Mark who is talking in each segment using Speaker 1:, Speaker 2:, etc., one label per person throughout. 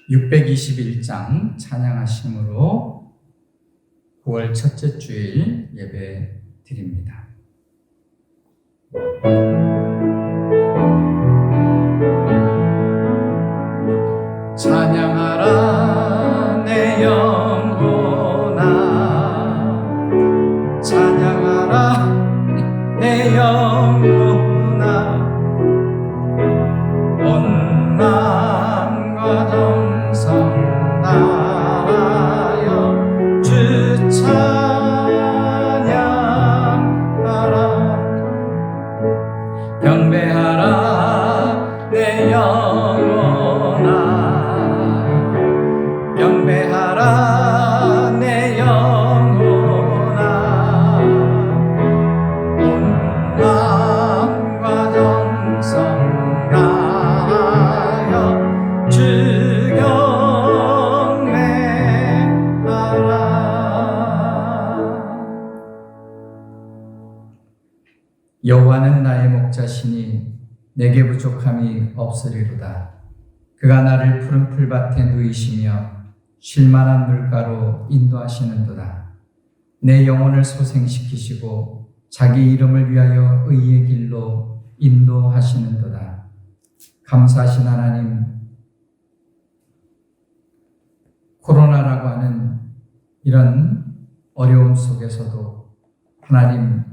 Speaker 1: 621장 찬양하심으로 9월 첫째 주일 예배 드립니다. 찬양하라 내 영혼아, 찬양하라 내 영혼아, 온 마음과 정성 다하여 주 찬양하라. 경배하라 내 영혼아, 경배하라 내 영혼아, 온 마음과 정성 다하여 주 경배하라. 여호와는 나의 목자시니 내게 부족함이 없으리로다. 그가 나를 푸른 풀밭에 누이시며 쉴만한 물가로 인도하시는도다. 내 영혼을 소생시키시고 자기 이름을 위하여 의의 길로 인도하시는도다. 감사하신 하나님, 코로나라고 하는 이런 어려움 속에서도 하나님,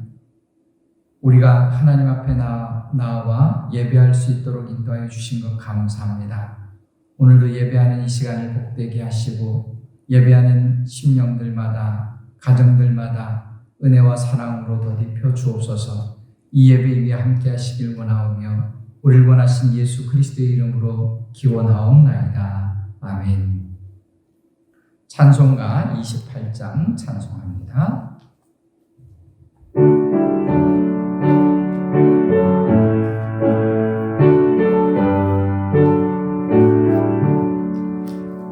Speaker 1: 우리가 하나님 앞에 나와 예배할 수 있도록 인도하여 주신 것 감사합니다. 오늘도 예배하는 이 시간을 복되게 하시고 예배하는 심령들마다 가정들마다 은혜와 사랑으로 더딥혀 주옵소서. 이 예배 위에 함께 하시길 원하오며 우리를 원하신 예수 그리스도의 이름으로 기원하옵나이다. 아멘. 찬송가 28장 찬송합니다.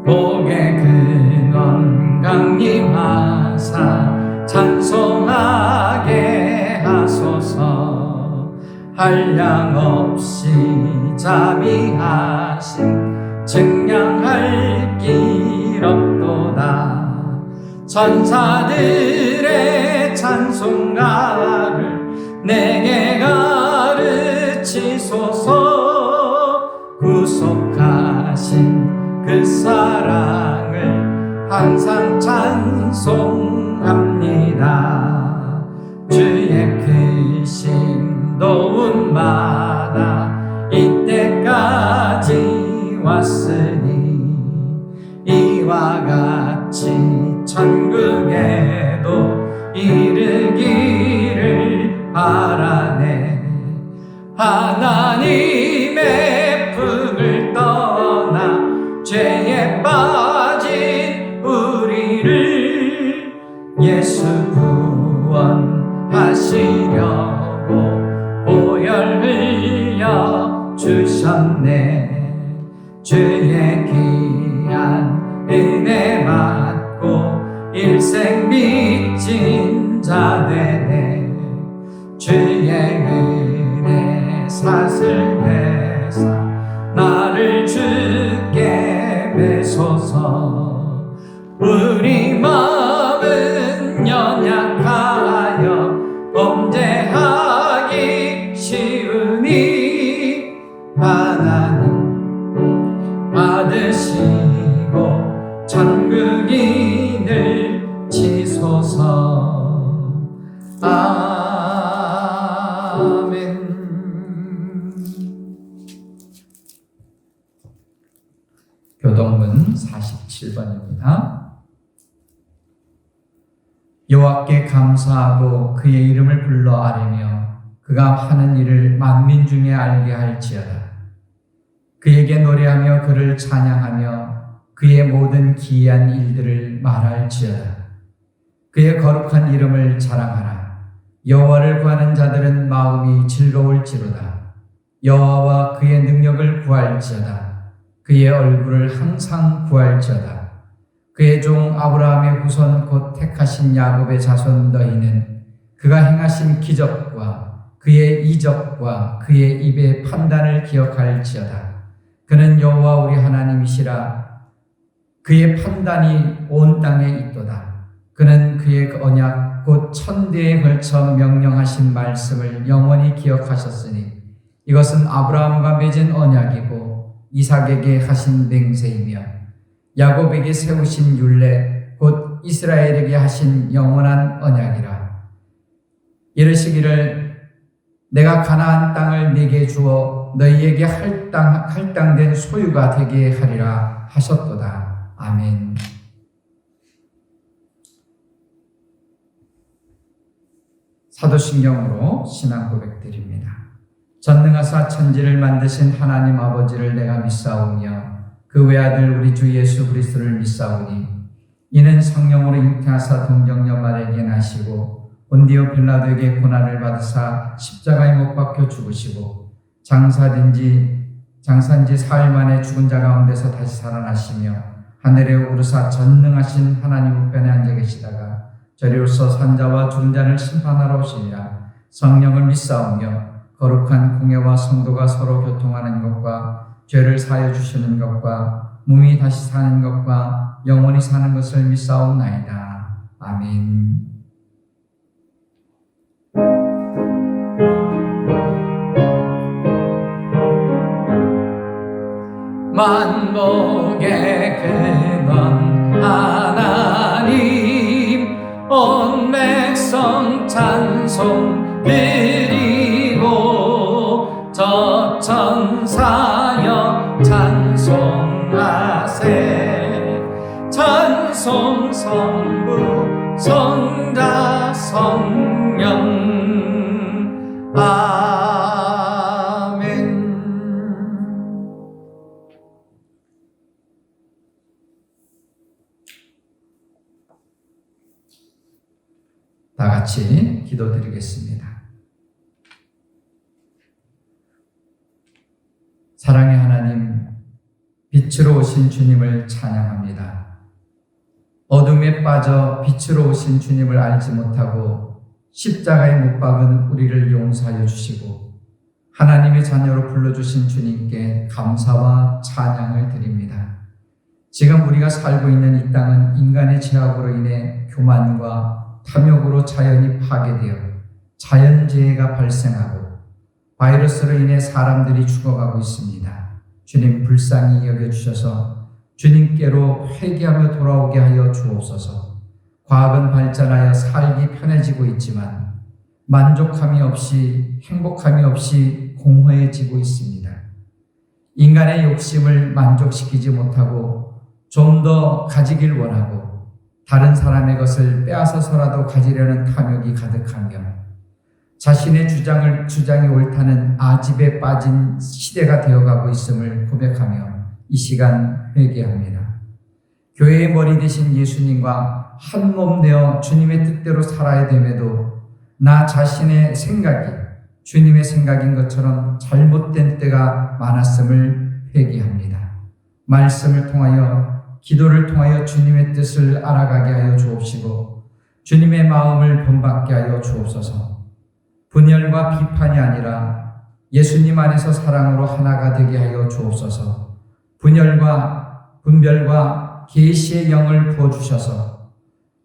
Speaker 1: 복의 근원 강림하사 찬송하게 하소서. 한량없이 자비하심 증량할 길 없도다. 천사들의 찬송가를 내게 가르치소서. 구속하신 그 사랑을 항상 찬송합니다. 주의 크신 도움마다 이때까지 왔으니 이와 같이 천국에도 이르기를 바라네. 하나님의 품을 떠나 죄에 빠진 우리를 예수 구원하시려고 보혈 흘려 주셨네. 주의 귀한 은혜 받고 일생 믿진 자 되네. 주의 은혜 사슬 내사 나를 주께 매소서. 우리 마음은 연약하여 범죄하기 쉬우니 하나님 받으시고 천국인을 치소서. 아멘. 교동문 47번입니다. 여호와께 감사하고 그의 이름을 불러 아뢰며 그가 하는 일을 만민 중에 알게 할지어다. 그에게 노래하며 그를 찬양하며 그의 모든 기이한 일들을 말할지어다. 그의 거룩한 이름을 자랑하라. 여호와를 구하는 자들은 마음이 즐거울지로다. 여호와와 그의 능력을 구할지어다. 그의 얼굴을 항상 구할지어다. 그의 종 아브라함의 후손 곧 택하신 야곱의 자손 너희는 그가 행하신 기적과 그의 이적과 그의 입의 판단을 기억할지어다. 그는 여호와 우리 하나님이시라. 그의 판단이 온 땅에 있도다. 그는 그의 언약 곧 천대에 걸쳐 명령하신 말씀을 영원히 기억하셨으니 이것은 아브라함과 맺은 언약이고 이삭에게 하신 맹세이며 야곱에게 세우신 율례 곧 이스라엘에게 하신 영원한 언약이라. 이르시기를 내가 가나안 땅을 네게 주어 너희에게 할당된 소유가 되게 하리라 하셨도다. 아멘. 사도신경으로 신앙 고백드립니다. 전능하사 천지를 만드신 하나님 아버지를 내가 믿사오며 그 외아들 우리 주 예수 그리스도를 믿사오니 이는 성령으로 잉태하사 동정녀 마리아에게 나시고 본디오 빌라도에게 고난을 받으사 십자가에 못 박혀 죽으시고 장사한지 사흘 만에 죽은 자 가운데서 다시 살아나시며 하늘에 오르사 전능하신 하나님 우편에 앉아 계시다가 저리로서 산자와 죽은 자를 심판하러 오시리라. 성령을 믿사오며 거룩한 공회와 성도가 서로 교통하는 것과 죄를 사하여 주시는 것과 몸이 다시 사는 것과 영원히 사는 것을 믿사옵나이다. 아멘. 만복의 근원 하나님 온 백성 찬송 드리고 저 천사여 찬송하세. 찬송 성부 성자 성령 아멘. 다 같이 기도드리겠습니다. 사랑의 하나님, 빛으로 오신 주님을 찬양합니다. 어둠에 빠져 빛으로 오신 주님을 알지 못하고 십자가에 못 박은 우리를 용서하여 주시고 하나님의 자녀로 불러주신 주님께 감사와 찬양을 드립니다. 지금 우리가 살고 있는 이 땅은 인간의 죄악으로 인해 교만과 탐욕으로 자연이 파괴되어 자연재해가 발생하고 바이러스로 인해 사람들이 죽어가고 있습니다. 주님 불쌍히 여겨주셔서 주님께로 회개하며 돌아오게 하여 주옵소서. 과학은 발전하여 살기 편해지고 있지만 만족함이 없이 행복함이 없이 공허해지고 있습니다. 인간의 욕심을 만족시키지 못하고 좀 더 가지길 원하고 다른 사람의 것을 빼앗아서라도 가지려는 탐욕이 가득하며 자신의 주장이 옳다는 아집에 빠진 시대가 되어가고 있음을 고백하며 이 시간 회개합니다. 교회의 머리 되신 예수님과 한 몸 되어 주님의 뜻대로 살아야 됨에도 나 자신의 생각이 주님의 생각인 것처럼 잘못된 때가 많았음을 회개합니다. 말씀을 통하여 기도를 통하여 주님의 뜻을 알아가게 하여 주옵시고 주님의 마음을 본받게 하여 주옵소서. 분열과 비판이 아니라 예수님 안에서 사랑으로 하나가 되게 하여 주옵소서. 분열과 분별과 계시의 영을 부어주셔서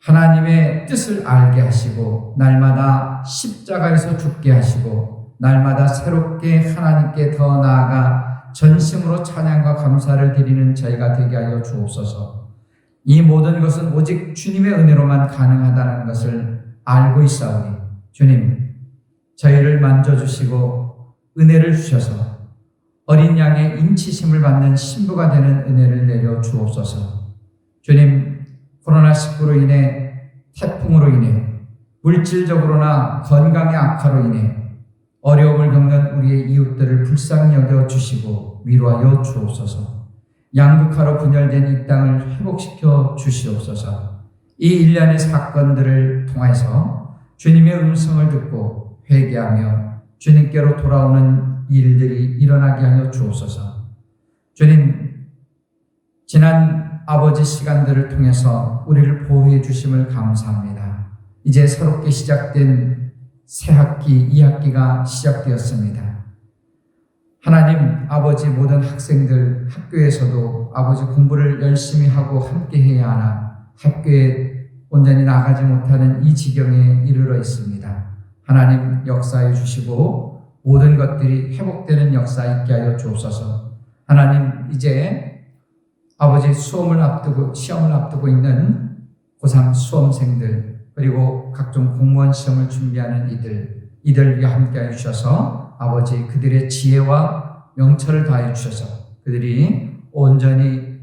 Speaker 1: 하나님의 뜻을 알게 하시고 날마다 십자가에서 죽게 하시고 날마다 새롭게 하나님께 더 나아가 전심으로 찬양과 감사를 드리는 저희가 되게 하여 주옵소서. 이 모든 것은 오직 주님의 은혜로만 가능하다는 것을 알고 있사오니 주님 저희를 만져주시고 은혜를 주셔서 어린 양의 인치심을 받는 신부가 되는 은혜를 내려 주옵소서. 주님 코로나19로 인해 태풍으로 인해 물질적으로나 건강의 악화로 인해 어려움을 겪는 우리의 이웃들을 불쌍히 여겨 주시고 위로하여 주옵소서. 양극화로 분열된 이 땅을 회복시켜 주시옵소서. 이 일련의 사건들을 통해서 주님의 음성을 듣고 회개하며 주님께로 돌아오는 일들이 일어나게 하여 주옵소서. 주님, 지난 아버지 시간들을 통해서 우리를 보호해 주심을 감사합니다. 이제 새롭게 시작된 새 학기, 2학기가 시작되었습니다. 하나님 아버지, 모든 학생들 학교에서도 아버지 공부를 열심히 하고 함께 해야 하나 학교에 온전히 나가지 못하는 이 지경에 이르러 있습니다. 하나님 역사해 주시고 모든 것들이 회복되는 역사 있게 하여 주옵소서. 하나님, 이제 아버지 시험을 앞두고 있는 고3 수험생들, 그리고 각종 공무원 시험을 준비하는 이들 위해 함께 하여 주셔서 아버지 그들의 지혜와 명철을 다해 주셔서 그들이 온전히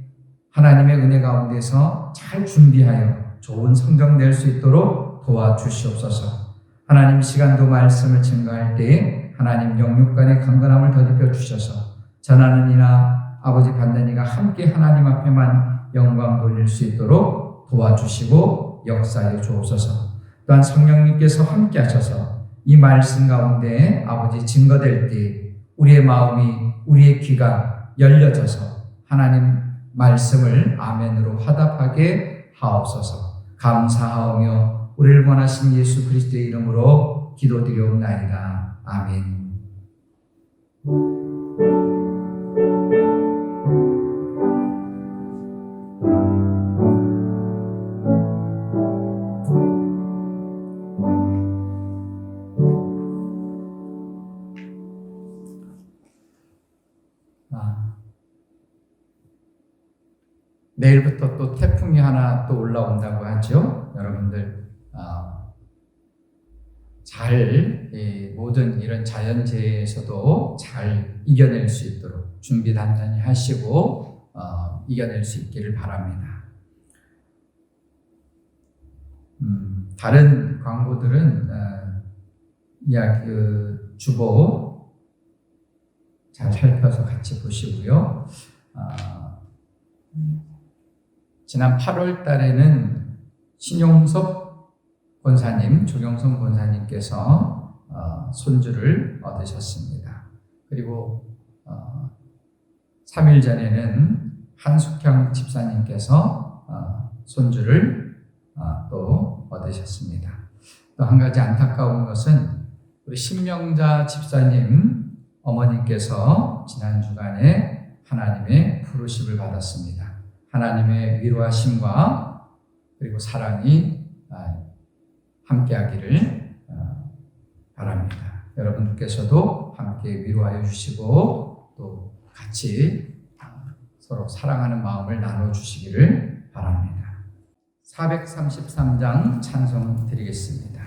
Speaker 1: 하나님의 은혜 가운데서 잘 준비하여 좋은 성적 낼 수 있도록 도와주시옵소서. 하나님, 시간도 말씀을 증거할 때 하나님 영육간의 강건함을 더듬혀 주셔서 전하는 이나 아버지 받는 이가 함께 하나님 앞에만 영광 돌릴 수 있도록 도와주시고 역사해 주옵소서. 또한 성령님께서 함께 하셔서 이 말씀 가운데 아버지 증거될 때 우리의 마음이, 우리의 귀가 열려져서 하나님 말씀을 아멘으로 화답하게 하옵소서. 감사하오며 우리를 원하신 예수 그리스도의 이름으로 기도드리옵나이다. 아멘. 내일부터 또 태풍이 하나 또 올라온다고 하죠. 여러분들 잘 모든 이런 자연재해에서도 잘 이겨낼 수 있도록 준비 단단히 하시고 이겨낼 수 있기를 바랍니다. 다른 광고들은 주보 잘 살펴서 같이 보시고요. 지난 8월 달에는 신용섭 권사님, 조경선 권사님께서 손주를 얻으셨습니다. 그리고 3일 전에는 한숙형 집사님께서 손주를 또 얻으셨습니다. 또 한 가지 안타까운 것은 우리 신명자 집사님 어머님께서 지난 주간에 하나님의 부르심을 받았습니다. 하나님의 위로하심과 그리고 사랑이 함께하기를 바랍니다. 여러분께서도 함께 위로하여 주시고 또 같이 서로 사랑하는 마음을 나눠주시기를 바랍니다. 433장 찬송 드리겠습니다.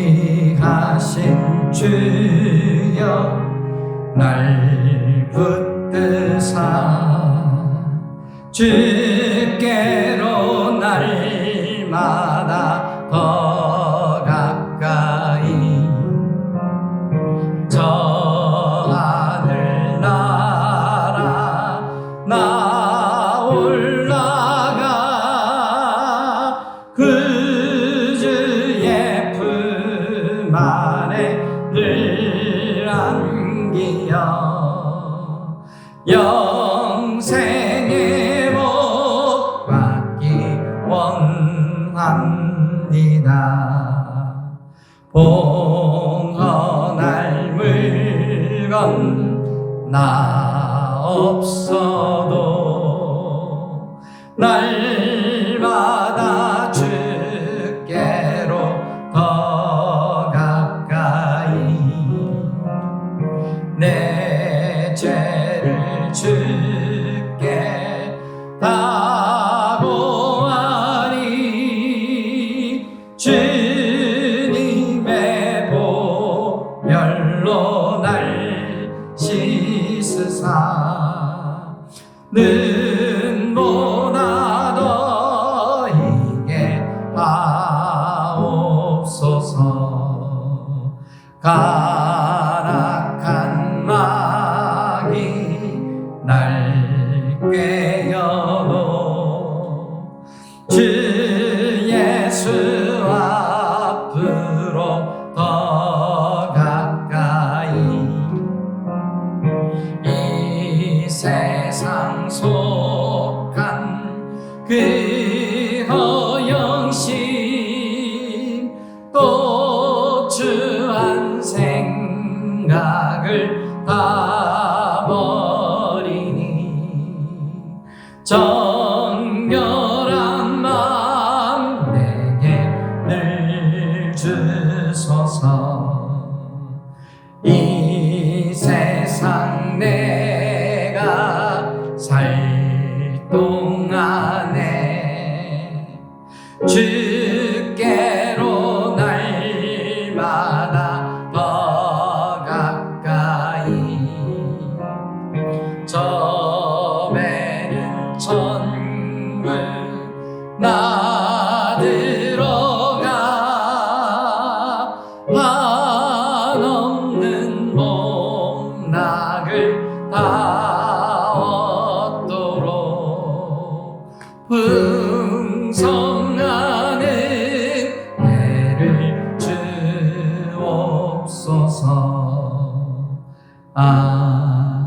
Speaker 1: 귀하신 주여 날 붙드사 주께로 날마다 더 가까이 저 하늘 나라 나 올라가 그 주의 품 안에 늘 안기어 영생의 복 받기 원합니다. 봉헌할 물건 나 없어도 날마다 주께로 더 가까이 내 죄를 주께 다 고하니 주님의 보혈로 날 씻으사 눈보다 더 희게 하옵소서. 가락한 마귀 날 꿰어도 주 예수 앞으로 더 가까이 순수한 생각을 다 버리니 정결한 마음 내게 늘 주소서. 이 세상 내가 살 동안에 주께로 날마다 더 가까이 저 배는 천국 나 들어가 한없는 복락을 다 얻도록 풍성하는 애를 주옵소서. 아멘.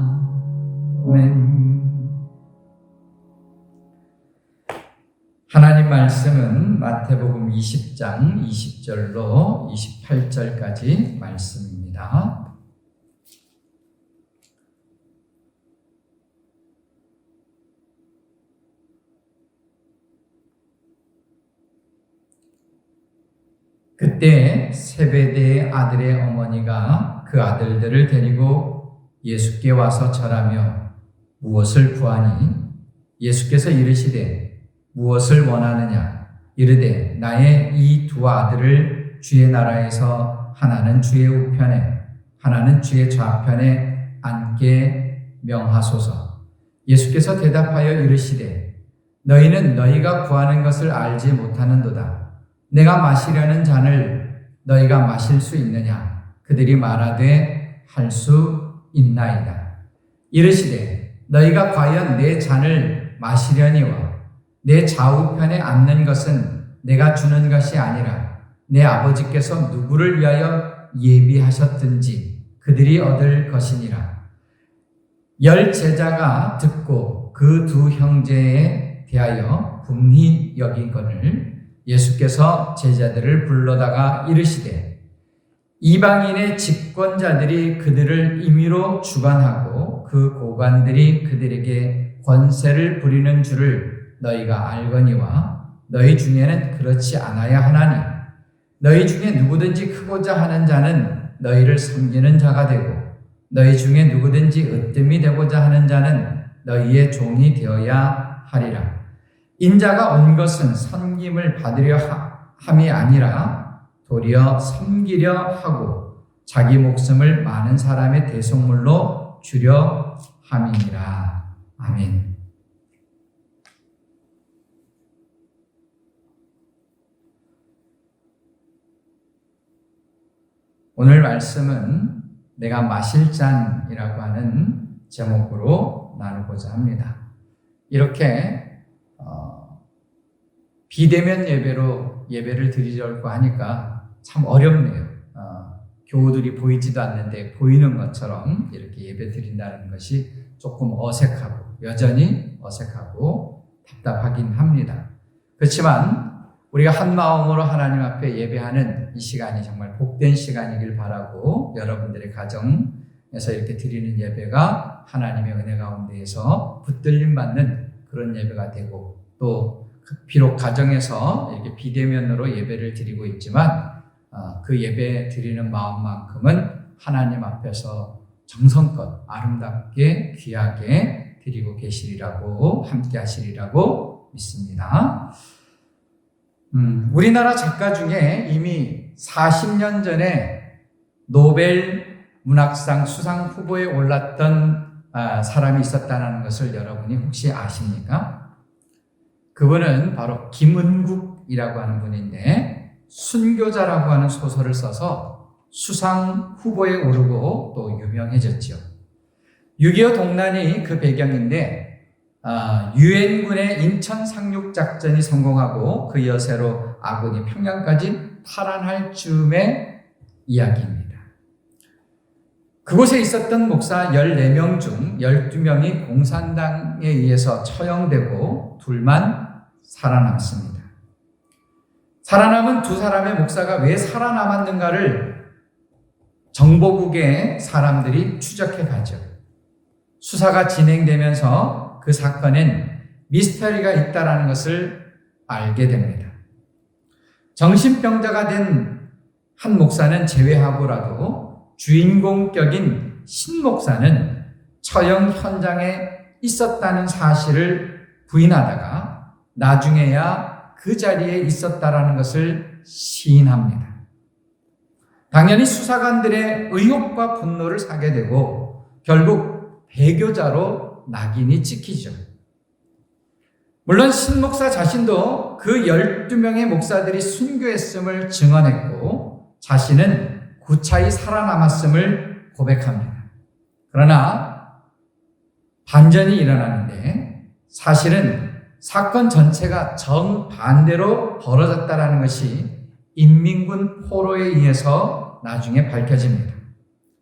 Speaker 1: 하나님 말씀은 마태복음 20장 20절로 28절까지 말씀입니다. 그때 세베대의 아들의 어머니가 그 아들들을 데리고 예수께 와서 절하며 무엇을 구하니 예수께서 이르시되 무엇을 원하느냐 이르되 나의 이 두 아들을 주의 나라에서 하나는 주의 우편에 하나는 주의 좌편에 앉게 명하소서. 예수께서 대답하여 이르시되 너희는 너희가 구하는 것을 알지 못하는도다. 내가 마시려는 잔을 너희가 마실 수 있느냐? 그들이 말하되 할 수 있나이다. 이르시되 너희가 과연 내 잔을 마시려니와 내 좌우편에 앉는 것은 내가 주는 것이 아니라 내 아버지께서 누구를 위하여 예비하셨든지 그들이 얻을 것이니라. 10 제자가 듣고 그 두 형제에 대하여 분히 여기거늘 예수께서 제자들을 불러다가 이르시되 이방인의 집권자들이 그들을 임의로 주관하고 그 고관들이 그들에게 권세를 부리는 줄을 너희가 알거니와 너희 중에는 그렇지 않아야 하나니 너희 중에 누구든지 크고자 하는 자는 너희를 섬기는 자가 되고 너희 중에 누구든지 으뜸이 되고자 하는 자는 너희의 종이 되어야 하리라. 인자가 온 것은 섬김을 받으려 함이 아니라 도리어 섬기려 하고 자기 목숨을 많은 사람의 대속물로 주려 함이니라. 아멘. 오늘 말씀은 내가 마실 잔이라고 하는 제목으로 나누고자 합니다. 이렇게 비대면 예배로 예배를 드리려고 하니까 참 어렵네요. 교우들이 보이지도 않는데 보이는 것처럼 이렇게 예배 드린다는 것이 조금 어색하고 여전히 어색하고 답답하긴 합니다. 그렇지만 우리가 한 마음으로 하나님 앞에 예배하는 이 시간이 정말 복된 시간이길 바라고 여러분들의 가정에서 이렇게 드리는 예배가 하나님의 은혜 가운데에서 붙들림 받는 그런 예배가 되고 또 비록 가정에서 이렇게 비대면으로 예배를 드리고 있지만 그 예배 드리는 마음만큼은 하나님 앞에서 정성껏 아름답게 귀하게 드리고 계시리라고 함께 하시리라고 믿습니다. 우리나라 작가 중에 이미 40년 전에 노벨 문학상 수상 후보에 올랐던 사람이 있었다는 것을 여러분이 혹시 아십니까? 그분은 바로 김은국이라고 하는 분인데 순교자라고 하는 소설을 써서 수상 후보에 오르고 또 유명해졌죠. 6.25 동란이 그 배경인데 유엔군의 인천 상륙 작전이 성공하고 그 여세로 아군이 평양까지 탈환할 즈음의 이야기입니다. 그곳에 있었던 목사 14명 중 12명이 공산당에 의해서 처형되고 둘만 살아남습니다. 살아남은 두 사람의 목사가 왜 살아남았는가를 정보국의 사람들이 추적해 가죠. 수사가 진행되면서 그 사건엔 미스터리가 있다는 것을 알게 됩니다. 정신병자가 된 한 목사는 제외하고라도 주인공격인 신 목사는 처형 현장에 있었다는 사실을 부인하다가 나중에야 그 자리에 있었다는 것을 시인합니다. 당연히 수사관들의 의혹과 분노를 사게 되고 결국 배교자로 낙인이 찍히죠. 물론 신 목사 자신도 그 12명의 목사들이 순교했음을 증언했고 자신은 구차히 살아남았음을 고백합니다. 그러나 반전이 일어나는데 사실은 사건 전체가 정반대로 벌어졌다는 것이 인민군 포로에 의해서 나중에 밝혀집니다.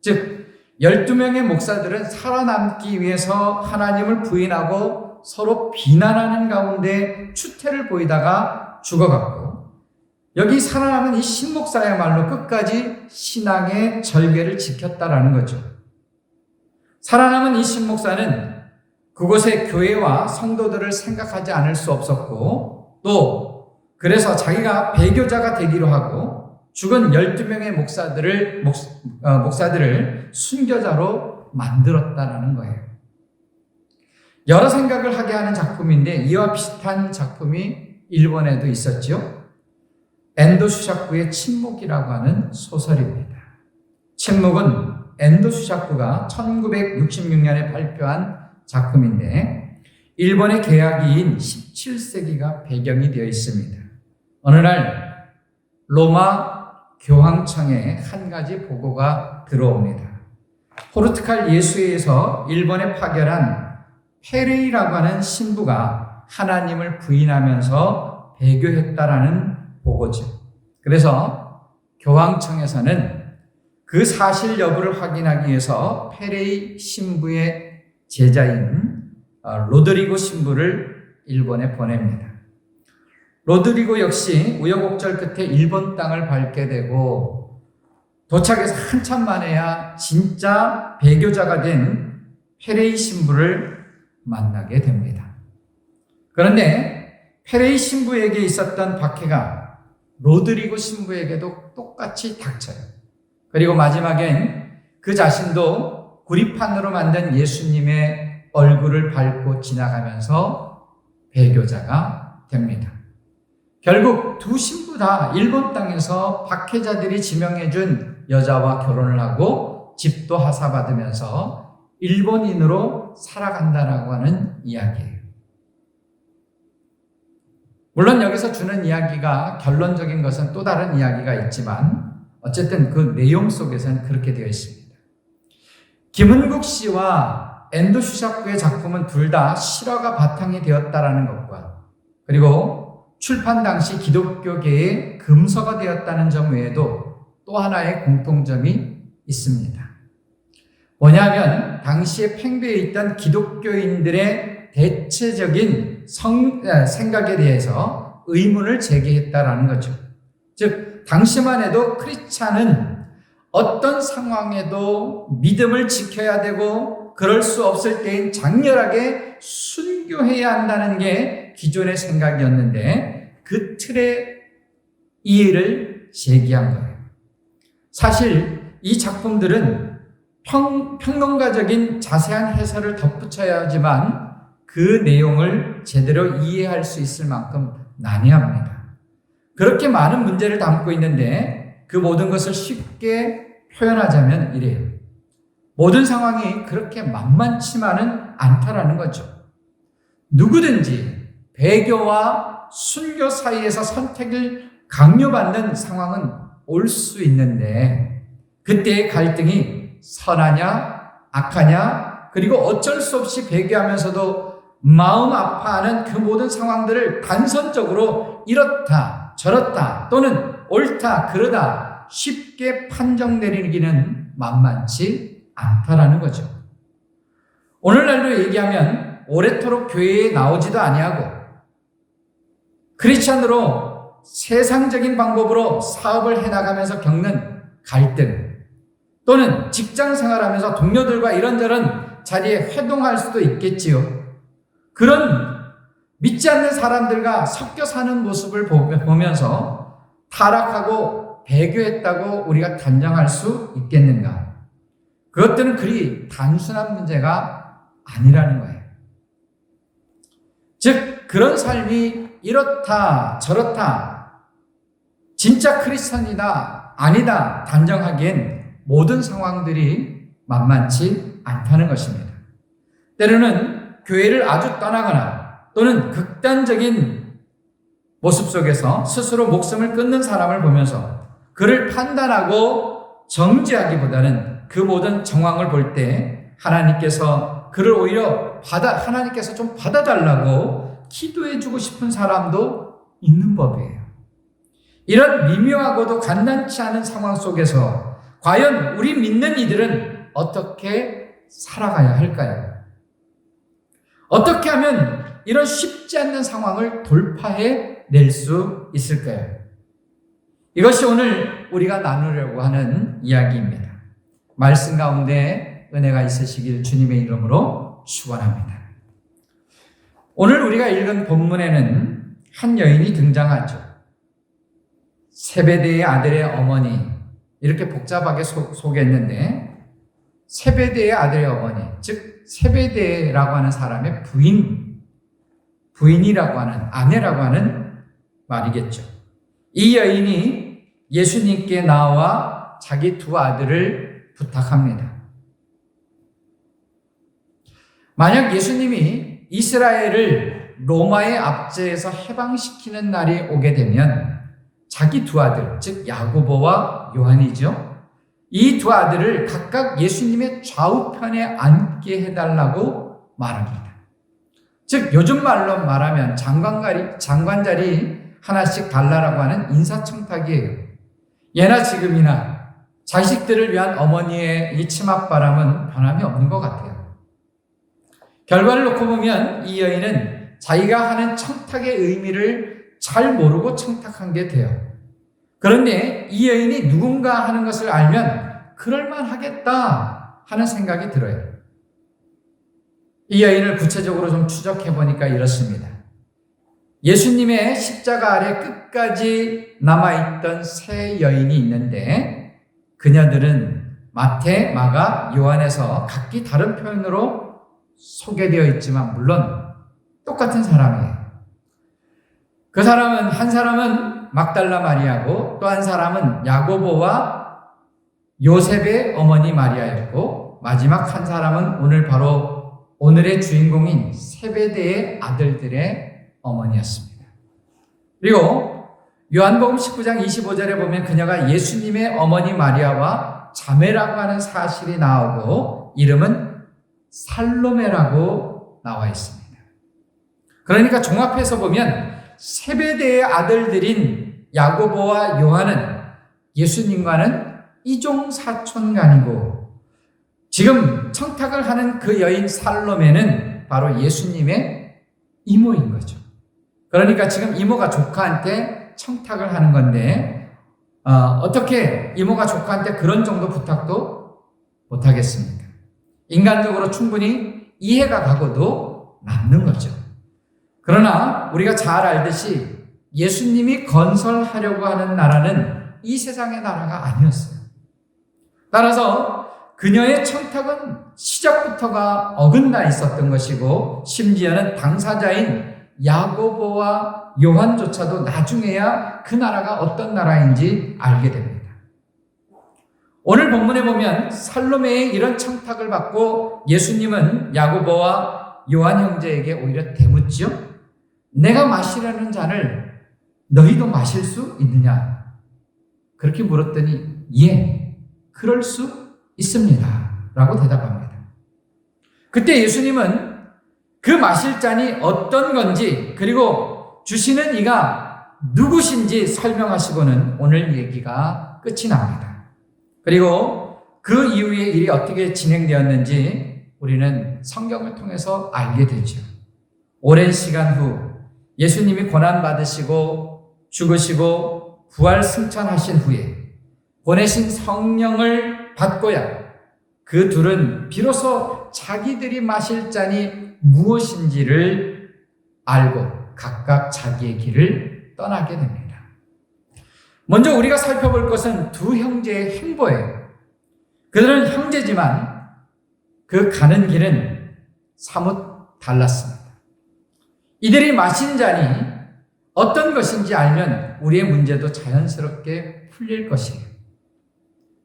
Speaker 1: 즉 12명의 목사들은 살아남기 위해서 하나님을 부인하고 서로 비난하는 가운데 추태를 보이다가 죽어갔고 여기 살아남은 이 신목사야말로 끝까지 신앙의 절개를 지켰다라는 거죠. 살아남은 이 신목사는 그곳의 교회와 성도들을 생각하지 않을 수 없었고 또 그래서 자기가 배교자가 되기로 하고 죽은 12명의 목사들을 순교자로 만들었다라는 거예요. 여러 생각을 하게 하는 작품인데 이와 비슷한 작품이 일본에도 있었죠. 엔도 슈샤쿠의 침묵이라고 하는 소설입니다. 침묵은 엔도 슈샤쿠가 1966년에 발표한 작품인데 일본의 개화기인 17세기가 배경이 되어 있습니다. 어느 날 로마 교황청에 한 가지 보고가 들어옵니다. 포르투갈 예수회에서 일본에 파견한 페레이라고 하는 신부가 하나님을 부인하면서 배교했다라는 보고죠. 그래서 교황청에서는 그 사실 여부를 확인하기 위해서 페레이 신부의 제자인 로드리고 신부를 일본에 보냅니다. 로드리고 역시 우여곡절 끝에 일본 땅을 밟게 되고 도착해서 한참 만에야 진짜 배교자가 된 페레이 신부를 만나게 됩니다. 그런데 페레이 신부에게 있었던 박해가 로드리고 신부에게도 똑같이 닥쳐요. 그리고 마지막엔 그 자신도 구리판으로 만든 예수님의 얼굴을 밟고 지나가면서 배교자가 됩니다. 결국 두 신부 다 일본 땅에서 박해자들이 지명해준 여자와 결혼을 하고 집도 하사받으면서 일본인으로 살아간다라고 하는 이야기예요. 물론 여기서 주는 이야기가 결론적인 것은 또 다른 이야기가 있지만 어쨌든 그 내용 속에서는 그렇게 되어 있습니다. 김은국 씨와 엔도 슈샤쿠의 작품은 둘 다 실화가 바탕이 되었다라는 것과 그리고 출판 당시 기독교계의 금서가 되었다는 점 외에도 또 하나의 공통점이 있습니다. 뭐냐면 당시에 팽배해 있던 기독교인들의 대체적인 생각에 대해서 의문을 제기했다라는 거죠. 즉 당시만 해도 크리스찬은 어떤 상황에도 믿음을 지켜야 되고 그럴 수 없을 때엔 장렬하게 순교해야 한다는 게 기존의 생각이었는데 그 틀의 이해를 제기한 거예요. 사실 이 작품들은 평론가적인 자세한 해설을 덧붙여야 하지만 그 내용을 제대로 이해할 수 있을 만큼 난해합니다. 그렇게 많은 문제를 담고 있는데 그 모든 것을 쉽게 표현하자면 이래요. 모든 상황이 그렇게 만만치만은 않다라는 거죠. 누구든지 배교와 순교 사이에서 선택을 강요받는 상황은 올 수 있는데 그때의 갈등이 선하냐 악하냐 그리고 어쩔 수 없이 배교하면서도 마음 아파하는 그 모든 상황들을 단선적으로 이렇다 저렇다 또는 옳다 그르다 쉽게 판정 내리기는 만만치 않다라는 거죠. 오늘날로 얘기하면 오래도록 교회에 나오지도 아니하고 크리스찬으로 세상적인 방법으로 사업을 해나가면서 겪는 갈등 또는 직장 생활하면서 동료들과 이런저런 자리에 회동할 수도 있겠지요. 그런 믿지 않는 사람들과 섞여 사는 모습을 보면서 타락하고 배교했다고 우리가 단정할 수 있겠는가? 그것들은 그리 단순한 문제가 아니라는 거예요. 즉, 그런 삶이 이렇다 저렇다 진짜 크리스천이다 아니다 단정하기엔 모든 상황들이 만만치 않다는 것입니다. 때로는 교회를 아주 떠나거나 또는 극단적인 모습 속에서 스스로 목숨을 끊는 사람을 보면서 그를 판단하고 정죄하기보다는 그 모든 정황을 볼 때 하나님께서 그를 오히려 하나님께서 좀 받아달라고 기도해주고 싶은 사람도 있는 법이에요. 이런 미묘하고도 간단치 않은 상황 속에서 과연 우리 믿는 이들은 어떻게 살아가야 할까요? 어떻게 하면 이런 쉽지 않는 상황을 돌파해 낼 수 있을까요? 이것이 오늘 우리가 나누려고 하는 이야기입니다. 말씀 가운데 은혜가 있으시길 주님의 이름으로 축원합니다. 오늘 우리가 읽은 본문에는 한 여인이 등장하죠. 세베대의 아들의 어머니, 이렇게 복잡하게 소개했는데 세베대의 아들의 어머니, 즉 세베대라고 하는 사람의 부인이라고 하는, 아내라고 하는 말이겠죠. 이 여인이 예수님께 나와 자기 두 아들을 부탁합니다. 만약 예수님이 이스라엘을 로마의 압제에서 해방시키는 날이 오게 되면 자기 두 아들, 즉 야고보와 요한이죠. 이 두 아들을 각각 예수님의 좌우편에 앉게 해달라고 말합니다. 즉 요즘 말로 말하면 장관 자리 하나씩 달라라고 하는 인사청탁이에요. 예나 지금이나 자식들을 위한 어머니의 이 치맛바람은 변함이 없는 것 같아요. 결과를 놓고 보면 이 여인은 자기가 하는 청탁의 의미를 잘 모르고 청탁한 게 돼요. 그런데 이 여인이 누군가 하는 것을 알면 그럴만하겠다 하는 생각이 들어요. 이 여인을 구체적으로 좀 추적해 보니까 이렇습니다. 예수님의 십자가 아래 끝까지 남아있던 세 여인이 있는데 그녀들은 마태, 마가, 요한에서 각기 다른 표현으로 소개되어 있지만 물론 똑같은 사람이에요. 그 사람은 한 사람은 막달라 마리아고 또 한 사람은 야고보와 요셉의 어머니 마리아였고 마지막 한 사람은 오늘의 주인공인 세베대의 아들들의 어머니였습니다. 그리고 요한복음 19장 25절에 보면 그녀가 예수님의 어머니 마리아와 자매라고 하는 사실이 나오고 이름은 살로메라고 나와 있습니다. 그러니까 종합해서 보면 세베대의 아들들인 야고보와 요한은 예수님과는 이종 사촌간이고 지금 청탁을 하는 그 여인 살로메는 바로 예수님의 이모인 거죠. 그러니까 지금 이모가 조카한테 청탁을 하는 건데 어떻게 이모가 조카한테 그런 정도 부탁도 못하겠습니까? 인간적으로 충분히 이해가 가고도 남는 거죠. 그러나 우리가 잘 알듯이 예수님이 건설하려고 하는 나라는 이 세상의 나라가 아니었어요. 따라서 그녀의 청탁은 시작부터가 어긋나 있었던 것이고 심지어는 당사자인 야고보와 요한조차도 나중에야 그 나라가 어떤 나라인지 알게 됩니다. 오늘 본문에 보면 살로메의 이런 청탁을 받고 예수님은 야고보와 요한 형제에게 오히려 대묻지요. 내가 마시려는 잔을 너희도 마실 수 있느냐? 그렇게 물었더니 예, 그럴 수 있습니다 라고 대답합니다. 그때 예수님은 그 마실 잔이 어떤 건지 그리고 주시는 이가 누구신지 설명하시고는 오늘 얘기가 끝이 납니다. 그리고 그 이후의 일이 어떻게 진행되었는지 우리는 성경을 통해서 알게 되죠. 오랜 시간 후 예수님이 고난받으시고 죽으시고 부활 승천하신 후에 보내신 성령을 받고야 그 둘은 비로소 자기들이 마실 잔이 무엇인지를 알고 각각 자기의 길을 떠나게 됩니다. 먼저 우리가 살펴볼 것은 두 형제의 행보예요. 그들은 형제지만 그 가는 길은 사뭇 달랐습니다. 이들이 마신 잔이 어떤 것인지 알면 우리의 문제도 자연스럽게 풀릴 것이에요.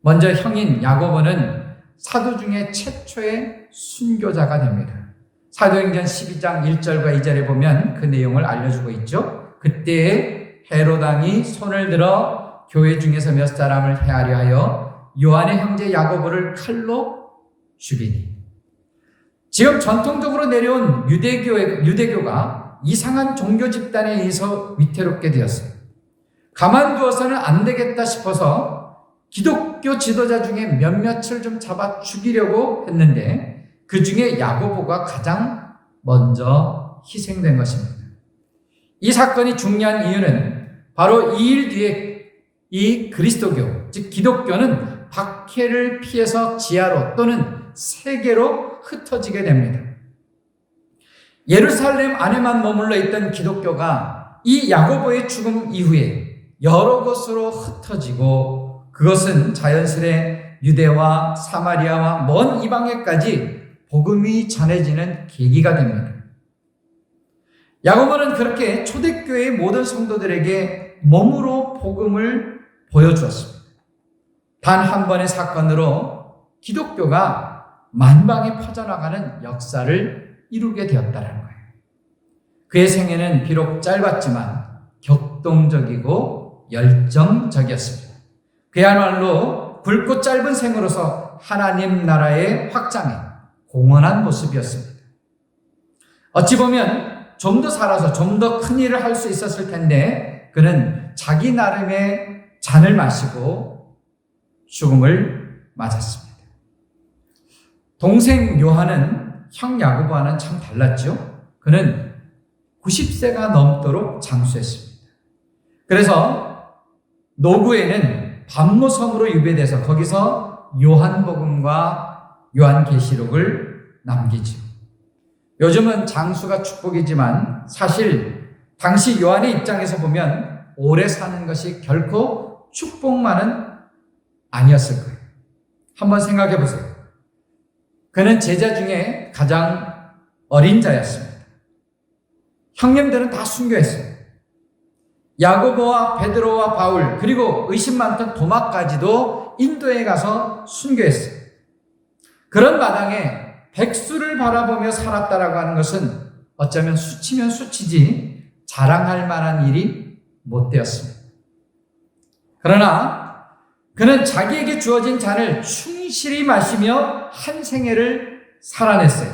Speaker 1: 먼저 형인 야고보는 사도 중에 최초의 순교자가 됩니다. 사도행전 12장 1절과 2절에 보면 그 내용을 알려주고 있죠. 그때에 헤로당이 손을 들어 교회 중에서 몇 사람을 해하려 하여 요한의 형제 야고보를 칼로 죽이니. 지금 전통적으로 내려온 유대교가 이상한 종교 집단에 의해서 위태롭게 되었어요. 가만두어서는 안 되겠다 싶어서 기독교 지도자 중에 몇몇을 좀 잡아 죽이려고 했는데 그 중에 야고보가 가장 먼저 희생된 것입니다. 이 사건이 중요한 이유는 바로 이 일 뒤에 이 그리스도교, 즉 기독교는 박해를 피해서 지하로 또는 세계로 흩어지게 됩니다. 예루살렘 안에만 머물러 있던 기독교가 이 야고보의 죽음 이후에 여러 곳으로 흩어지고 그것은 자연스레 유대와 사마리아와 먼 이방에까지 복음이 전해지는 계기가 됩니다. 야고보는 그렇게 초대교회의 모든 성도들에게 몸으로 복음을 보여주었습니다. 단 한 번의 사건으로 기독교가 만방에 퍼져나가는 역사를 이루게 되었다는 거예요. 그의 생애는 비록 짧았지만 격동적이고 열정적이었습니다. 그야말로 굵고 짧은 생으로서 하나님 나라의 확장에 공헌한 모습이었습니다. 어찌 보면 좀 더 살아서 좀 더 큰 일을 할 수 있었을 텐데 그는 자기 나름의 잔을 마시고 죽음을 맞았습니다. 동생 요한은 형 야고보와는 참 달랐죠. 그는 90세가 넘도록 장수했습니다. 그래서 노구에는 반모섬으로 유배돼서 거기서 요한복음과 요한계시록을 남기죠. 요즘은 장수가 축복이지만 사실 당시 요한의 입장에서 보면 오래 사는 것이 결코 축복만은 아니었을 거예요. 한번 생각해 보세요. 그는 제자 중에 가장 어린 자였습니다. 형님들은 다 순교했어요. 야고보와 베드로와 바울 그리고 의심 많던 도마까지도 인도에 가서 순교했어요. 그런 마당에 백수를 바라보며 살았다라고 하는 것은 어쩌면 수치면 수치지 자랑할 만한 일이 못 되었습니다. 그러나 그는 자기에게 주어진 잔을 충실히 마시며 한 생애를 살아냈어요.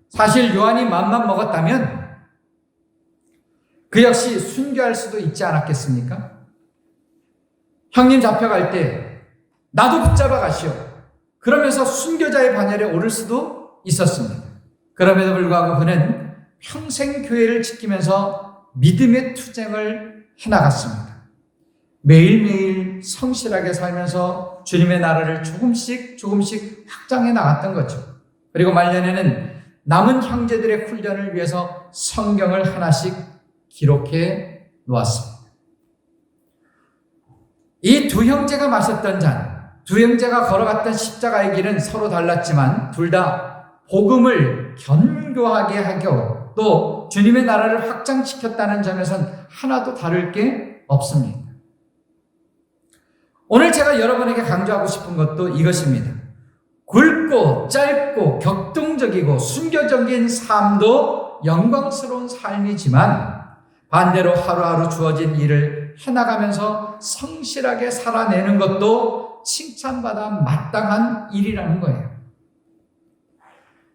Speaker 1: 사실 요한이 맘만 먹었다면 그 역시 순교할 수도 있지 않았겠습니까? 형님 잡혀갈 때 나도 붙잡아 가시오. 그러면서 순교자의 반열에 오를 수도 있었습니다. 그럼에도 불구하고 그는 평생 교회를 지키면서 믿음의 투쟁을 해나갔습니다. 매일매일 성실하게 살면서 주님의 나라를 조금씩 확장해 나갔던 거죠. 그리고 말년에는 남은 형제들의 훈련을 위해서 성경을 하나씩 기록해 놓았습니다. 이 두 형제가 마셨던 잔, 두 형제가 걸어갔던 십자가의 길은 서로 달랐지만 둘 다 복음을 견고하게 하고 또 주님의 나라를 확장시켰다는 점에선 하나도 다를 게 없습니다. 오늘 제가 여러분에게 강조하고 싶은 것도 이것입니다. 굵고 짧고 격동적이고 순교적인 삶도 영광스러운 삶이지만 반대로 하루하루 주어진 일을 해나가면서 성실하게 살아내는 것도 칭찬받아 마땅한 일이라는 거예요.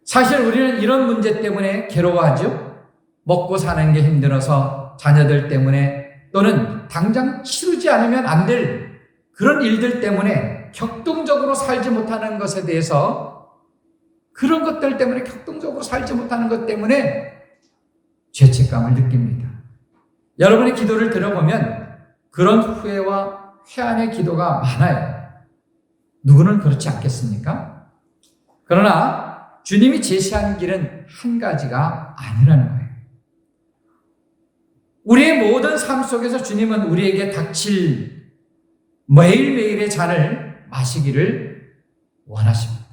Speaker 1: 사실 우리는 이런 문제 때문에 괴로워하죠. 먹고 사는 게 힘들어서 자녀들 때문에 또는 당장 치르지 않으면 안 될 그런 일들 때문에 격동적으로 살지 못하는 것에 대해서 그런 것들 때문에 격동적으로 살지 못하는 것 때문에 죄책감을 느낍니다. 여러분의 기도를 들어보면 그런 후회와 회한의 기도가 많아요. 누구는 그렇지 않겠습니까? 그러나 주님이 제시한 길은 한 가지가 아니라는 거예요. 우리의 모든 삶 속에서 주님은 우리에게 닥칠 매일매일의 잔을 마시기를 원하십니다.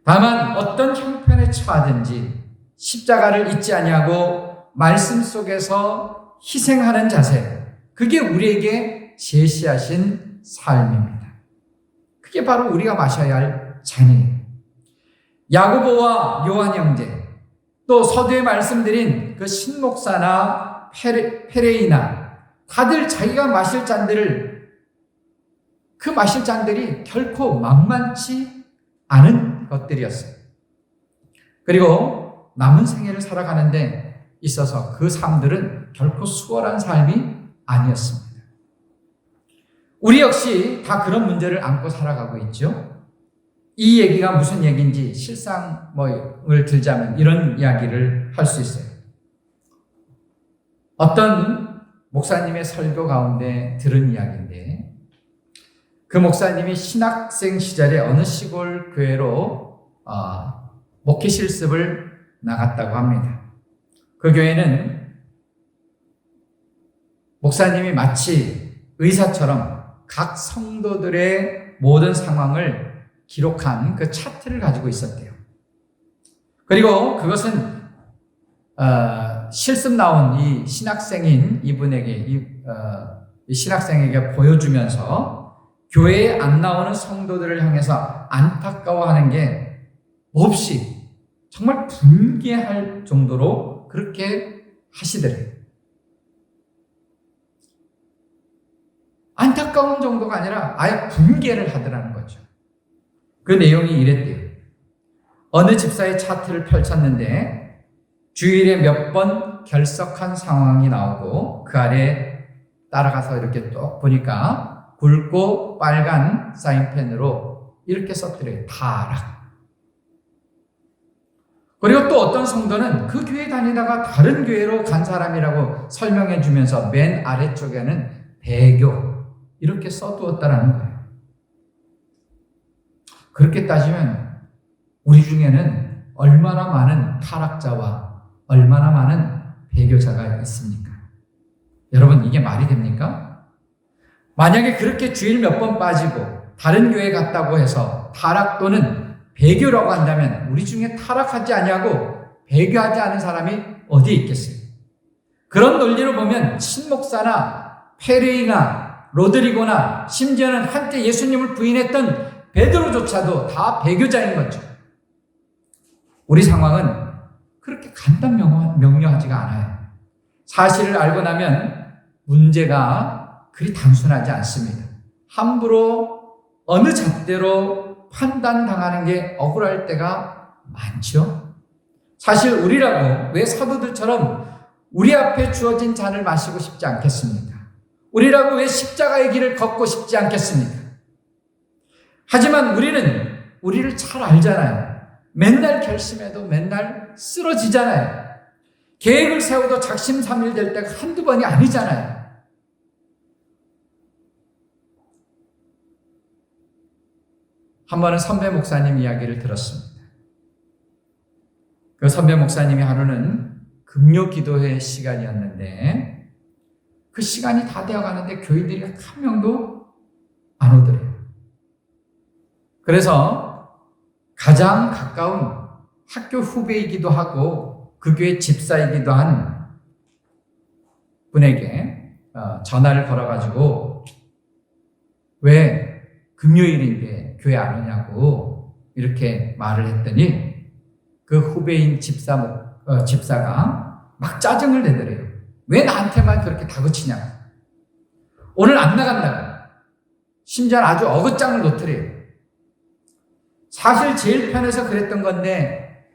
Speaker 1: 다만 어떤 형편에 처하든지 십자가를 잊지 아니하고 말씀 속에서 희생하는 자세, 그게 우리에게 제시하신 삶입니다. 그게 바로 우리가 마셔야 할 잔이에요. 야고보와 요한 형제, 또 서두에 말씀드린 그 신목사나 페레이나, 다들 자기가 마실 잔들을, 그 마실 잔들이 결코 만만치 않은 것들이었어요. 그리고 남은 생애를 살아가는데 있어서 그 삶들은 결코 수월한 삶이 아니었습니다. 우리 역시 다 그런 문제를 안고 살아가고 있죠. 이 얘기가 무슨 얘기인지 실상을 들자면 이런 이야기를 할 수 있어요. 어떤 목사님의 설교 가운데 들은 이야기인데, 그 목사님이 신학생 시절에 어느 시골 교회로 목회 실습을 나갔다고 합니다. 그 교회는 목사님이 마치 의사처럼 각 성도들의 모든 상황을 기록한 그 차트를 가지고 있었대요. 그리고 그것은 실습 나온 이 신학생인 이분에게, 이 신학생에게 보여주면서 교회에 안 나오는 성도들을 향해서 안타까워하는 게 몹시 정말 분개할 정도로 그렇게 하시더래요. 안타까운 정도가 아니라 아예 분개를 하더라는 거죠. 그 내용이 이랬대요. 어느 집사의 차트를 펼쳤는데 주일에 몇 번 결석한 상황이 나오고 그 아래 따라가서 이렇게 또 보니까 굵고 빨간 사인펜으로 이렇게 썼더래요. 타락. 그리고 또 어떤 성도는 그 교회 다니다가 다른 교회로 간 사람이라고 설명해 주면서 맨 아래쪽에는 배교 이렇게 써두었다라는 거예요. 그렇게 따지면 우리 중에는 얼마나 많은 타락자와 얼마나 많은 배교자가 있습니까? 여러분, 이게 말이 됩니까? 만약에 그렇게 주일 몇 번 빠지고 다른 교회 갔다고 해서 타락 또는 배교라고 한다면 우리 중에 타락하지 아니하고 배교하지 않은 사람이 어디에 있겠어요? 그런 논리로 보면 신목사나 페레이나 로드리고나 심지어는 한때 예수님을 부인했던 베드로조차도 다 배교자인 거죠. 우리 상황은 그렇게 간단 명료하지가 않아요. 사실을 알고 나면 문제가 그리 단순하지 않습니다. 함부로 어느 잣대로 판단당하는 게 억울할 때가 많죠. 사실 우리라고 왜 사도들처럼 우리 앞에 주어진 잔을 마시고 싶지 않겠습니까? 우리라고 왜 십자가의 길을 걷고 싶지 않겠습니까? 하지만 우리는 우리를 잘 알잖아요. 맨날 결심해도 맨날 쓰러지잖아요. 계획을 세워도 작심삼일될 때가 한두 번이 아니잖아요. 한 번은 선배 목사님 이야기를 들었습니다. 그 선배 목사님이 하루는 금요 기도회 시간이었는데 그 시간이 다 되어가는데 교인들이 한 명도 안 오더래요. 그래서 가장 가까운 학교 후배이기도 하고 그 교회 집사이기도 한 분에게 전화를 걸어가지고 왜 금요일인데 교회 안 오냐고 이렇게 말을 했더니 그 후배인 집사가 막 짜증을 내더래요. 왜 나한테만 그렇게 다그치냐. 오늘 안 나간다고. 심지어는 아주 어긋장을 놓더래요. 사실 제일 편해서 그랬던 건데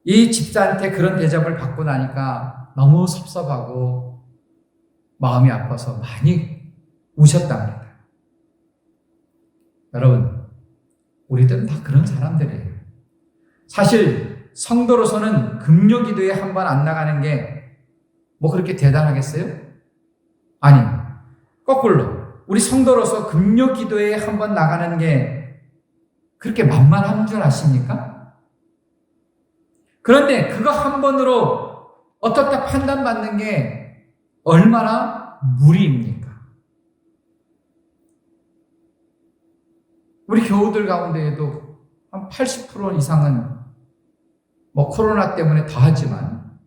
Speaker 1: 이 집사한테 그런 대접을 받고 나니까 너무 섭섭하고 마음이 아파서 많이 우셨답니다. 여러분, 우리들은 다 그런 사람들이에요. 사실 성도로서는 금요 기도에 한 번 안 나가는 게 뭐 그렇게 대단하겠어요? 아니, 거꾸로 우리 성도로서 금요 기도에 한 번 나가는 게 그렇게 만만한 줄 아십니까? 그런데 그거 한 번으로 어떻다 판단받는 게 얼마나 무리입니까? 우리 교우들 가운데에도 한 80% 이상은 코로나 때문에 더 하지만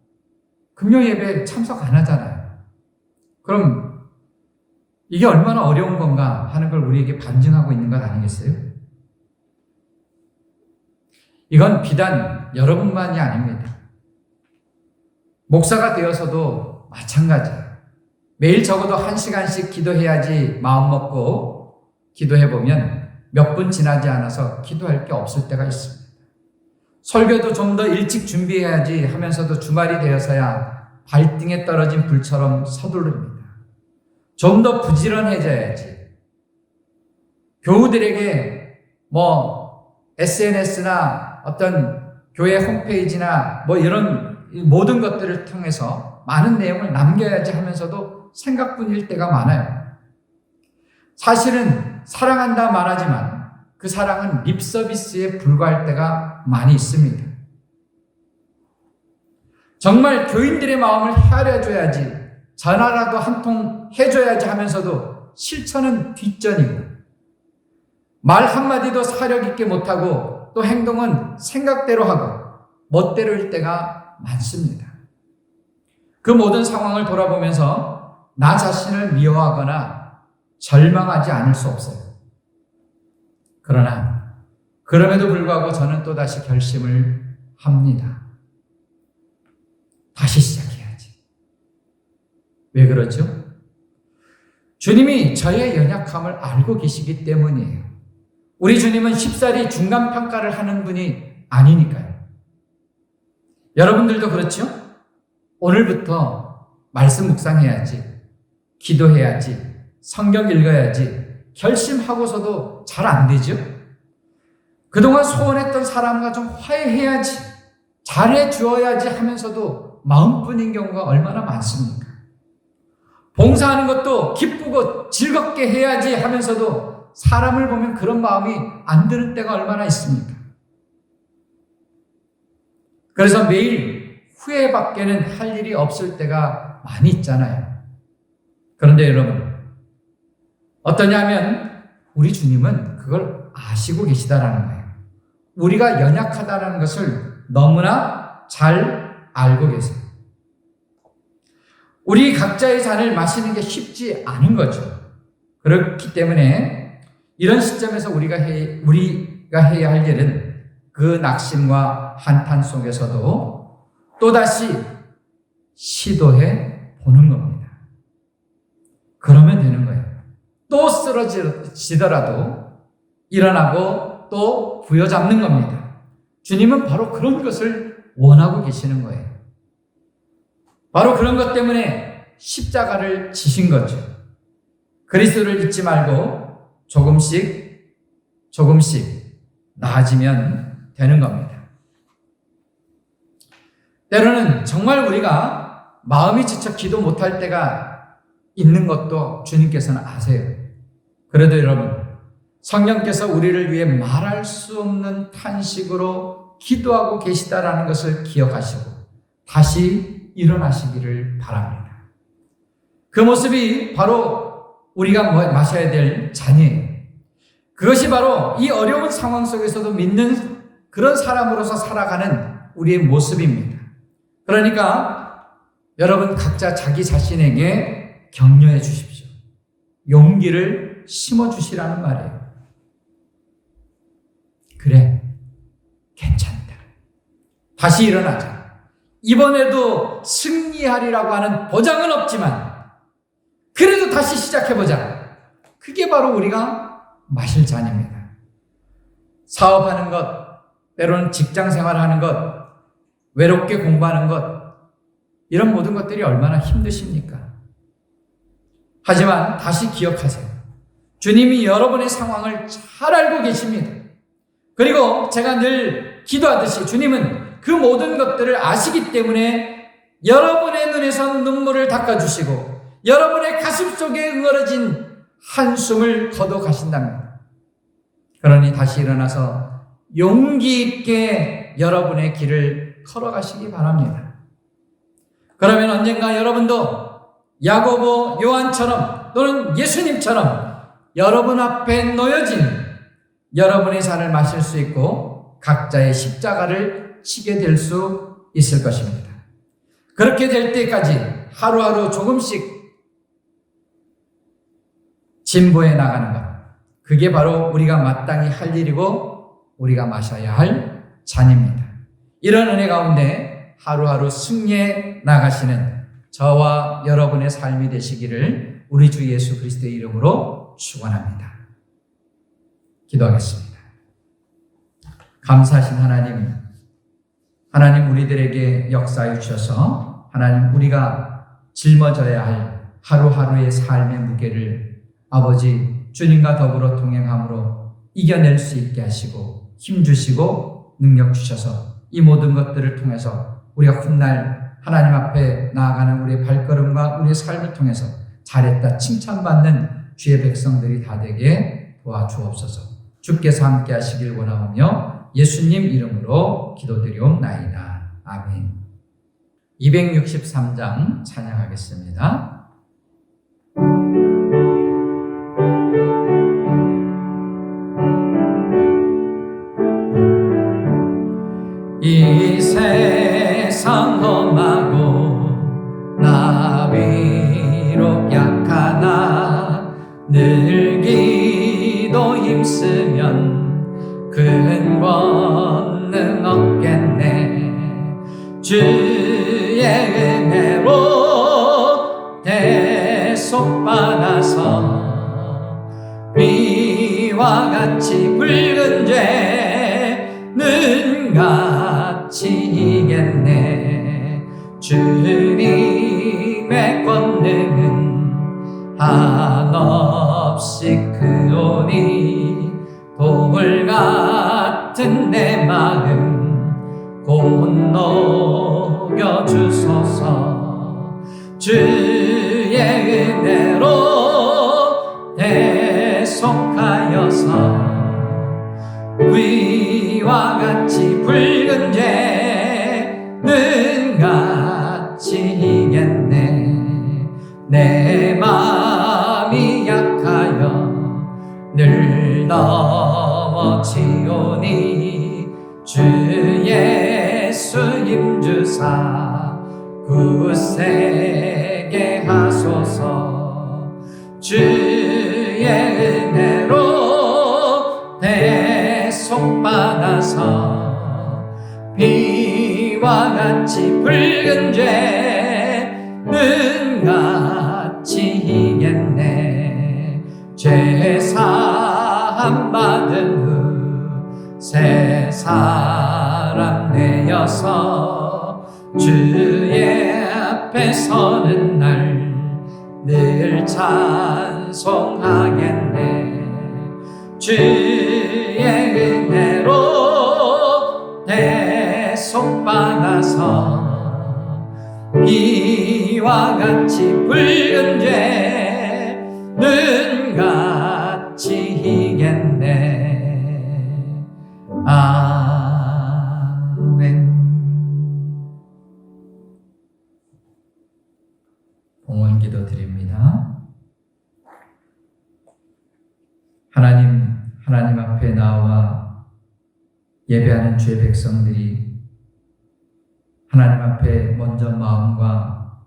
Speaker 1: 금요 예배에 참석 안 하잖아요. 그럼 이게 얼마나 어려운 건가 하는 걸 우리에게 반증하고 있는 것 아니겠어요? 이건 비단 여러분만이 아닙니다. 목사가 되어서도 마찬가지예요. 매일 적어도 1시간씩 기도해야지 마음 먹고 기도해보면 몇 분 지나지 않아서 기도할 게 없을 때가 있습니다. 설교도 좀 더 일찍 준비해야지 하면서도 주말이 되어서야 발등에 떨어진 불처럼 서두릅니다. 좀 더 부지런해져야지. 교우들에게 SNS나 어떤 교회 홈페이지나 이런 모든 것들을 통해서 많은 내용을 남겨야지 하면서도 생각뿐일 때가 많아요. 사실은 사랑한다 말하지만 그 사랑은 립 서비스에 불과할 때가 많이 있습니다. 정말 교인들의 마음을 헤아려줘야지, 전화라도 한 통 해줘야지 하면서도 실천은 뒷전이고, 말 한마디도 사력 있게 못하고 또 행동은 생각대로 하고 멋대로일 때가 많습니다. 그 모든 상황을 돌아보면서 나 자신을 미워하거나 절망하지 않을 수 없어요. 그러나 그럼에도 불구하고 저는 또다시 결심을 합니다. 다시 시작해야지. 왜 그렇죠? 주님이 저의 연약함을 알고 계시기 때문이에요. 우리 주님은 쉽사리 중간평가를 하는 분이 아니니까요. 여러분들도 그렇죠? 오늘부터 말씀 묵상해야지, 기도해야지, 성경 읽어야지 결심하고서도 잘 안 되죠? 그동안 소원했던 사람과 좀 화해해야지, 잘해 주어야지 하면서도 마음뿐인 경우가 얼마나 많습니까? 봉사하는 것도 기쁘고 즐겁게 해야지 하면서도 사람을 보면 그런 마음이 안 드는 때가 얼마나 있습니까? 그래서 매일 후회밖에는 할 일이 없을 때가 많이 있잖아요. 그런데 여러분, 어떠냐면 우리 주님은 그걸 아시고 계시다라는 거예요. 우리가 연약하다는 것을 너무나 잘 알고 계세요. 우리 각자의 잔을 마시는 게 쉽지 않은 거죠. 그렇기 때문에 이런 시점에서 우리가 해야 할 일은 그 낙심과 한탄 속에서도 또다시 시도해 보는 겁니다. 그러면 되는 거예요. 또 쓰러지더라도 일어나고 또 부여잡는 겁니다. 주님은 바로 그런 것을 원하고 계시는 거예요. 바로 그런 것 때문에 십자가를 지신 거죠. 그리스도를 잊지 말고 조금씩 나아지면 되는 겁니다. 때로는 정말 우리가 마음이 지쳐 기도 못할 때가 있는 것도 주님께서는 아세요. 그래도 여러분, 성령께서 우리를 위해 말할 수 없는 탄식으로 기도하고 계시다라는 것을 기억하시고 다시 일어나시기를 바랍니다. 그 모습이 바로 우리가 마셔야 될 잔이에요. 그것이 바로 이 어려운 상황 속에서도 믿는 그런 사람으로서 살아가는 우리의 모습입니다. 그러니까 여러분 각자 자기 자신에게 격려해 주십시오. 용기를 심어주시라는 말이에요. 그래, 괜찮다. 다시 일어나자. 이번에도 승리하리라고 하는 보장은 없지만 그래도 다시 시작해보자. 그게 바로 우리가 마실 잔입니다. 사업하는 것, 때로는 직장 생활하는 것, 외롭게 공부하는 것, 이런 모든 것들이 얼마나 힘드십니까? 하지만 다시 기억하세요. 주님이 여러분의 상황을 잘 알고 계십니다. 그리고 제가 늘 기도하듯이 주님은 그 모든 것들을 아시기 때문에 여러분의 눈에서 눈물을 닦아주시고 여러분의 가슴 속에 응어러진 한숨을 거둬 가신답니다. 그러니 다시 일어나서 용기 있게 여러분의 길을 걸어가시기 바랍니다. 그러면 언젠가 여러분도 야고보, 요한처럼 또는 예수님처럼 여러분 앞에 놓여진 여러분의 잔을 마실 수 있고 각자의 십자가를 지게 될 수 있을 것입니다. 그렇게 될 때까지 하루하루 조금씩 진보해 나가는 것, 그게 바로 우리가 마땅히 할 일이고 우리가 마셔야 할 잔입니다. 이런 은혜 가운데 하루하루 승리해 나가시는 저와 여러분의 삶이 되시기를 우리 주 예수 그리스도의 이름으로 축원합니다. 기도하겠습니다. 감사하신 하나님 우리들에게 역사해 주셔서 하나님 우리가 짊어져야 할 하루하루의 삶의 무게를 아버지 주님과 더불어 동행함으로 이겨낼 수 있게 하시고 힘주시고 능력 주셔서 이 모든 것들을 통해서 우리가 훗날 하나님 앞에 나아가는 우리의 발걸음과 우리의 삶을 통해서 잘했다 칭찬받는 주의 백성들이 다 되게 도와주옵소서. 주께서 함께 하시길 원하오며 예수님 이름으로 기도드리옵나이다. 아멘. 263장 찬양하겠습니다. 이 세상 험하고 나 비록 약하나 늘 기도 힘쓰면 큰 권능 얻겠네. 주의 은혜로 대속받아서 비와 같이 붉은 죄는 같이 이겠네. 주님의 권능은 한없이 크오니 돌 같은 내 마음 곧 녹여주소서. 주의 은혜로 대속하여서 위와 같이 붉은 죄는 같이 이겠네. 내 마음이 약하여 늘 넘어지오니 주 예수 힘주사 굳세게 하소서. 주의 은혜로 대속받아서 비와 같이 붉은 죄는 같이 이겠네. 죄 사함 받은 후 새 사람 되어서 주의 앞에 서는 날 늘 찬송하겠네. 주의 은혜로 대속받아서 비와 같이 붉은 죄는 같이 이겠네. 아멘. 봉헌 기도 드립니다. 하나님 앞에 나와 예배하는 주의 백성들이 하나님 앞에 먼저 마음과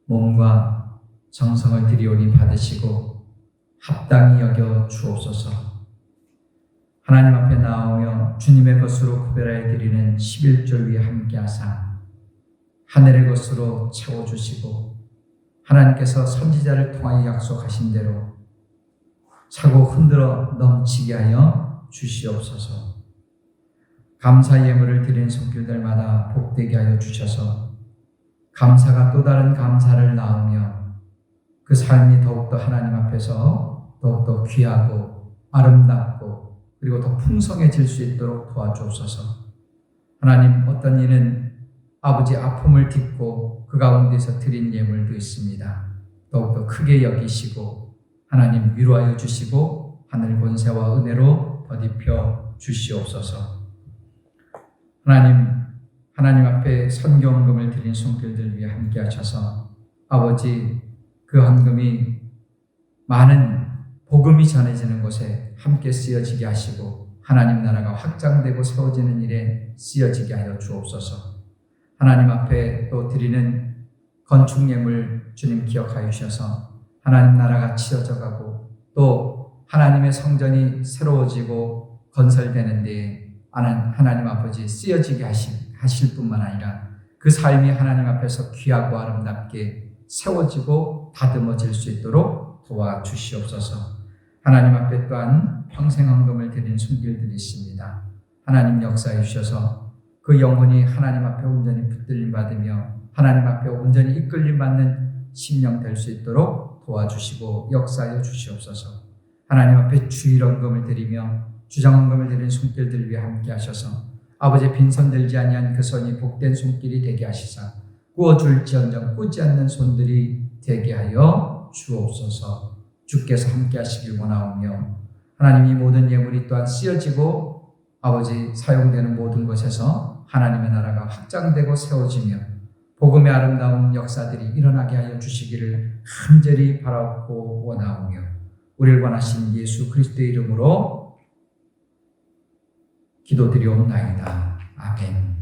Speaker 1: 몸과 정성을 드리오니 받으시고 합당히 여겨 주옵소서. 하나님 앞에 나오며 주님의 것으로 구별하여 드리는 11절 위에 함께하사 하늘의 것으로 채워주시고 하나님께서 선지자를 통하여 약속하신 대로 차고 흔들어 넘치게 하여 주시옵소서. 감사 예물을 드리는 손길들마다 복되게 하여 주셔서 감사가 또 다른 감사를 낳으며 그 삶이 더욱더 하나님 앞에서 더욱더 귀하고 아름답고 그리고 더 풍성해질 수 있도록 도와주옵소서. 하나님, 어떤 이는 아버지 아픔을 딛고 그 가운데서 드린 예물도 있습니다. 더욱더 크게 여기시고 하나님 위로하여 주시고 하늘 권세와 은혜로 거듭혀 주시옵소서. 하나님 앞에 선교헌금을 드린 손길들 위해 함께 하셔서 아버지 그 헌금이 많은 복음이 전해지는 곳에 함께 쓰여지게 하시고 하나님 나라가 확장되고 세워지는 일에 쓰여지게 하여 주옵소서. 하나님 앞에 또 드리는 건축 예물 주님 기억하여 주셔서 하나님 나라가 치어져 가고 또 하나님의 성전이 새로워지고 건설되는 데에 하나님 아버지 쓰여지게 하실 뿐만 아니라 그 삶이 하나님 앞에서 귀하고 아름답게 세워지고 다듬어질 수 있도록 도와주시옵소서. 하나님 앞에 또한 평생 헌금을 드린 손길들이 있습니다. 하나님 역사해 주셔서 그 영혼이 하나님 앞에 온전히 붙들림 받으며 하나님 앞에 온전히 이끌림 받는 심령 될 수 있도록 도와주시고 역사하여 주시옵소서. 하나님 앞에 주일 헌금을 드리며 주정 헌금을 드린 손길들 위해 함께 하셔서 아버지의 빈손 들지 아니한 그 손이 복된 손길이 되게 하시사 꾸어줄지언정 꾸지 않는 손들이 되게 하여 주옵소서. 주께서 함께 하시길 원하오며 하나님 이 모든 예물이 또한 쓰여지고 아버지 사용되는 모든 곳에서 하나님의 나라가 확장되고 세워지며 복음의 아름다운 역사들이 일어나게 하여 주시기를 간절히 바라고 원하오며 우리를 원하신 예수 그리스도의 이름으로 기도드리옵나이다. 아멘.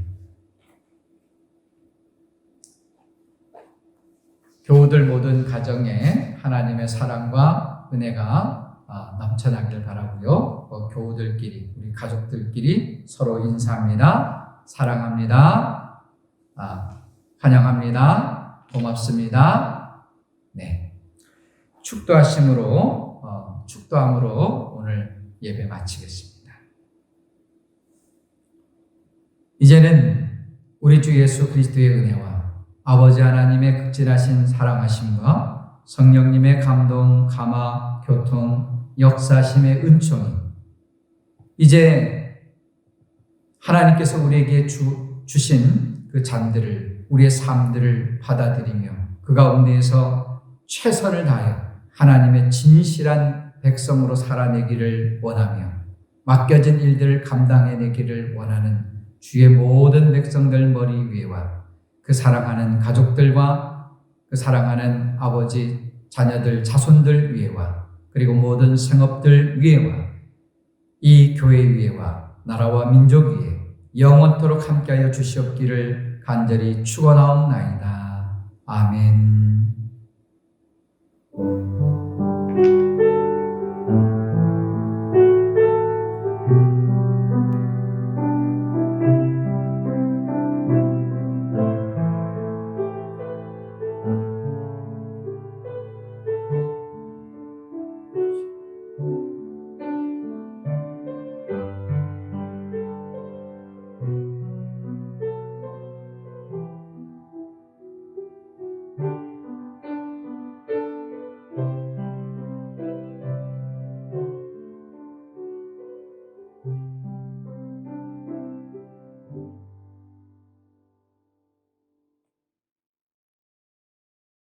Speaker 1: 교우들 모든 가정에 하나님의 사랑과 은혜가 넘쳐나기를 바라고요. 교우들끼리 우리 가족들끼리 서로 인사합니다. 사랑합니다. 환영합니다. 고맙습니다. 네, 축도함으로 오늘 예배 마치겠습니다. 이제는 우리 주 예수 그리스도의 은혜와 아버지 하나님의 극진하신 사랑하심과 성령님의 감동, 감화, 교통, 역사심의 은총이 이제 하나님께서 우리에게 주신 그 잔들을 우리의 삶들을 받아들이며 그 가운데에서 최선을 다하여 하나님의 진실한 백성으로 살아내기를 원하며 맡겨진 일들을 감당해내기를 원하는 주의 모든 백성들 머리 위에와 그 사랑하는 가족들과 그 사랑하는 아버지, 자녀들, 자손들 위에와 그리고 모든 생업들 위에와 이 교회 위에와 나라와 민족 위에 영원토록 함께하여 주시옵기를 간절히 축원하옵나이다. 아멘.